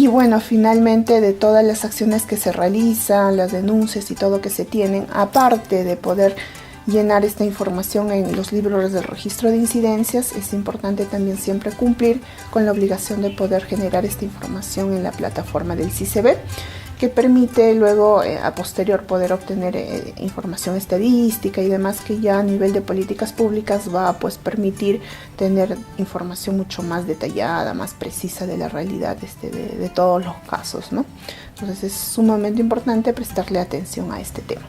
Y bueno, finalmente de todas las acciones que se realizan, las denuncias y todo que se tienen, aparte de poder llenar esta información en los libros del registro de incidencias, es importante también siempre cumplir con la obligación de poder generar esta información en la plataforma del CICB, que permite luego a posterior poder obtener información estadística y demás, que ya a nivel de políticas públicas va a permitir tener información mucho más detallada, más precisa de la realidad de todos los casos, ¿no? Entonces es sumamente importante prestarle atención a este tema.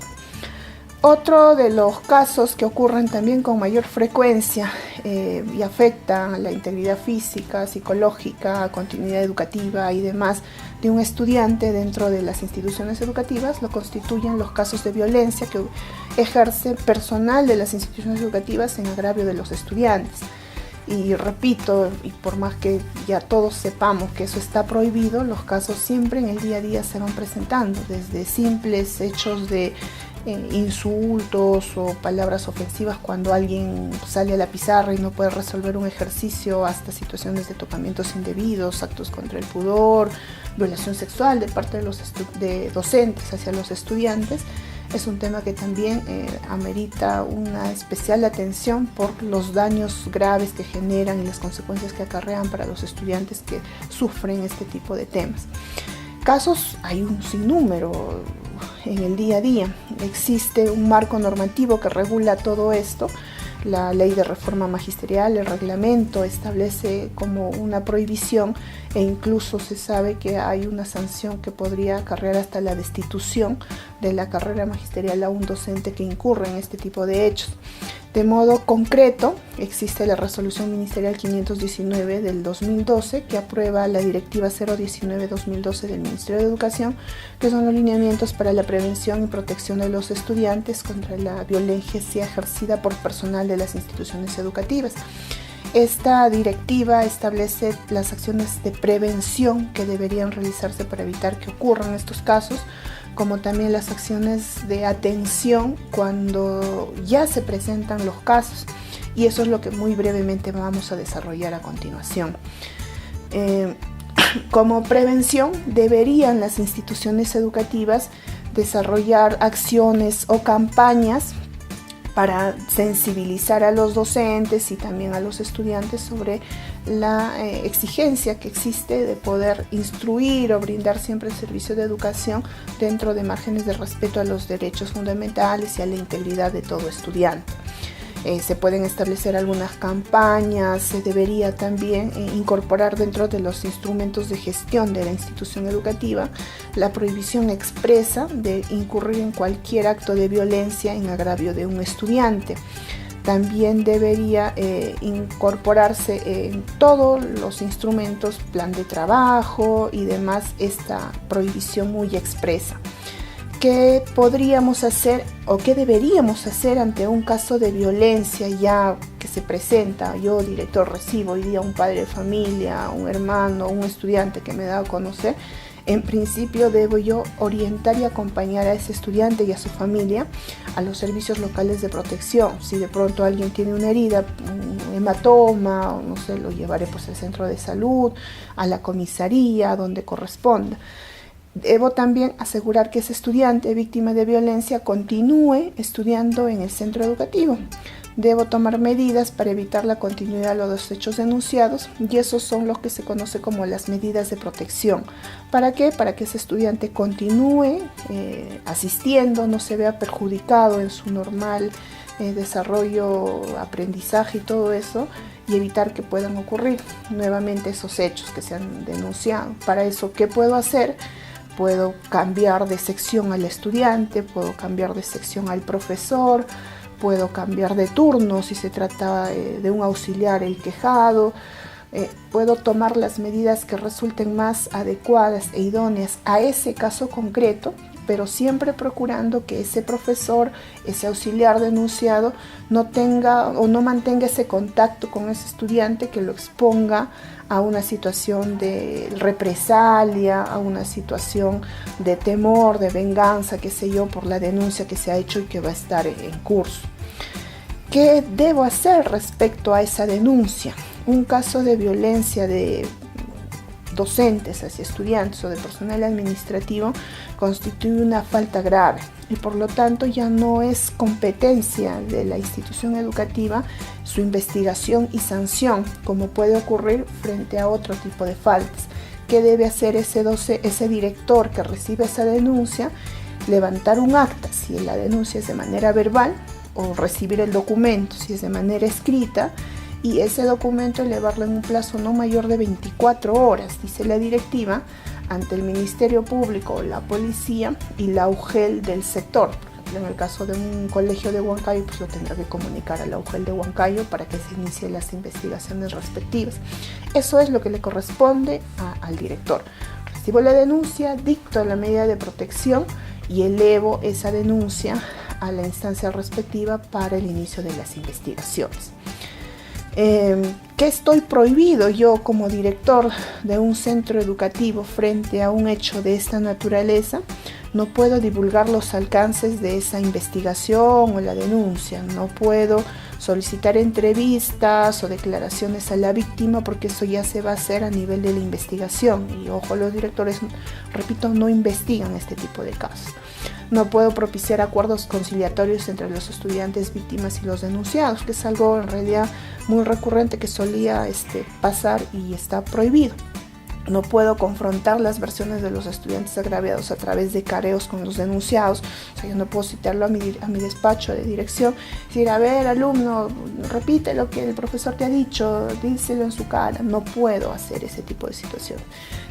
Otro de los casos que ocurren también con mayor frecuencia y afectan a la integridad física, psicológica, continuidad educativa y demás de un estudiante dentro de las instituciones educativas lo constituyen los casos de violencia que ejerce personal de las instituciones educativas en agravio de los estudiantes. Y repito, y por más que ya todos sepamos que eso está prohibido, los casos siempre en el día a día se van presentando, desde simples hechos de insultos o palabras ofensivas cuando alguien sale a la pizarra y no puede resolver un ejercicio, hasta situaciones de tocamientos indebidos, actos contra el pudor, violación sexual de parte de los docentes hacia los estudiantes. Es un tema que también amerita una especial atención por los daños graves que generan y las consecuencias que acarrean para los estudiantes que sufren este tipo de temas. Casos hay un sinnúmero en el día a día. Existe un marco normativo que regula todo esto. La ley de reforma magisterial, el reglamento, establece como una prohibición e incluso se sabe que hay una sanción que podría acarrear hasta la destitución de la carrera magisterial a un docente que incurre en este tipo de hechos. De modo concreto, existe la resolución ministerial 519 del 2012 que aprueba la directiva 019-2012 del Ministerio de Educación, que son los lineamientos para la prevención y protección de los estudiantes contra la violencia ejercida por personal de las instituciones educativas. Esta directiva establece las acciones de prevención que deberían realizarse para evitar que ocurran estos casos, como también las acciones de atención cuando ya se presentan los casos, y eso es lo que muy brevemente vamos a desarrollar a continuación. Como prevención, deberían las instituciones educativas desarrollar acciones o campañas para sensibilizar a los docentes y también a los estudiantes sobre la exigencia que existe de poder instruir o brindar siempre el servicio de educación dentro de márgenes de respeto a los derechos fundamentales y a la integridad de todo estudiante. Se pueden establecer algunas campañas, se debería también incorporar dentro de los instrumentos de gestión de la institución educativa la prohibición expresa de incurrir en cualquier acto de violencia en agravio de un estudiante. También debería incorporarse en todos los instrumentos, plan de trabajo y demás, esta prohibición muy expresa. ¿Qué podríamos hacer o qué deberíamos hacer ante un caso de violencia ya que se presenta? Yo, director, recibo hoy día un padre de familia, un hermano, un estudiante que me da a conocer. En principio debo yo orientar y acompañar a ese estudiante y a su familia a los servicios locales de protección. Si de pronto alguien tiene una herida, un hematoma, no sé, lo llevaré al centro de salud, a la comisaría, donde corresponda. Debo también asegurar que ese estudiante víctima de violencia continúe estudiando en el centro educativo. Debo tomar medidas para evitar la continuidad de los hechos denunciados, y esos son los que se conoce como las medidas de protección. ¿Para qué? Para que ese estudiante continúe asistiendo, no se vea perjudicado en su normal desarrollo, aprendizaje y todo eso, y evitar que puedan ocurrir nuevamente esos hechos que se han denunciado. Para eso, ¿qué puedo hacer? Puedo cambiar de sección al estudiante, puedo cambiar de sección al profesor, puedo cambiar de turno si se trata de un auxiliar el quejado, puedo tomar las medidas que resulten más adecuadas e idóneas a ese caso concreto, pero siempre procurando que ese profesor, ese auxiliar denunciado, no tenga o no mantenga ese contacto con ese estudiante que lo exponga a una situación de represalia, a una situación de temor, de venganza, qué sé yo, por la denuncia que se ha hecho y que va a estar en curso. ¿Qué debo hacer respecto a esa denuncia? Un caso de violencia docentes hacia estudiantes o de personal administrativo constituye una falta grave y por lo tanto ya no es competencia de la institución educativa su investigación y sanción, como puede ocurrir frente a otro tipo de faltas. ¿Qué debe hacer ese director que recibe esa denuncia? Levantar un acta, si la denuncia es de manera verbal, o recibir el documento, si es de manera escrita, y ese documento elevarlo en un plazo no mayor de 24 horas, dice la directiva, ante el Ministerio Público, la policía y la UGEL del sector. En el caso de un colegio de Huancayo, pues lo tendrá que comunicar a la UGEL de Huancayo para que se inicien las investigaciones respectivas. Eso es lo que le corresponde al director. Recibo la denuncia, dicto la medida de protección y elevo esa denuncia a la instancia respectiva para el inicio de las investigaciones. ¿Qué estoy prohibido yo como director de un centro educativo frente a un hecho de esta naturaleza? No puedo divulgar los alcances de esa investigación o la denuncia, no puedo solicitar entrevistas o declaraciones a la víctima porque eso ya se va a hacer a nivel de la investigación y ojo, los directores, repito, no investigan este tipo de casos. No puedo propiciar acuerdos conciliatorios entre los estudiantes víctimas y los denunciados, que es algo en realidad muy recurrente que solía pasar y está prohibido. No puedo confrontar las versiones de los estudiantes agraviados a través de careos con los denunciados. O sea, yo no puedo citarlo a mi despacho de dirección, decir, a ver, alumno, repite lo que el profesor te ha dicho, díselo en su cara. No puedo hacer ese tipo de situaciones.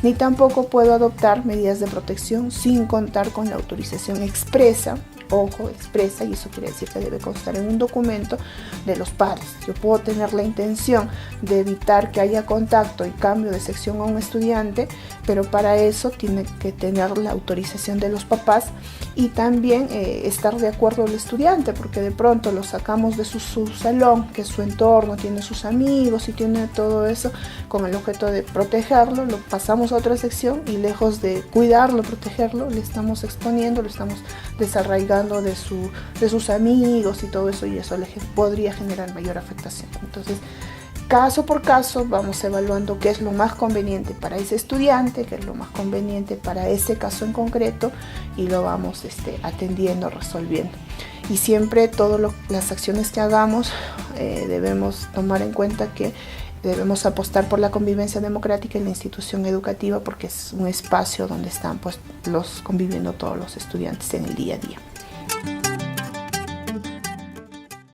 Ni tampoco puedo adoptar medidas de protección sin contar con la autorización expresa, ojo, expresa, y eso quiere decir que debe constar en un documento de los padres. Yo puedo tener la intención de evitar que haya contacto y cambio de sección a un estudiante, pero para eso tiene que tener la autorización de los papás y también estar de acuerdo el estudiante, porque de pronto lo sacamos de su salón, que es su entorno, tiene sus amigos y tiene todo eso con el objeto de protegerlo, lo pasamos a otra sección y lejos de cuidarlo, protegerlo, le estamos exponiendo, lo estamos desarraigando de sus amigos y todo eso, y eso le podría generar mayor afectación. Entonces, caso por caso vamos evaluando qué es lo más conveniente para ese estudiante, qué es lo más conveniente para ese caso en concreto y lo vamos atendiendo, resolviendo. Y siempre todas las acciones que hagamos debemos tomar en cuenta que debemos apostar por la convivencia democrática en la institución educativa porque es un espacio donde están conviviendo todos los estudiantes en el día a día.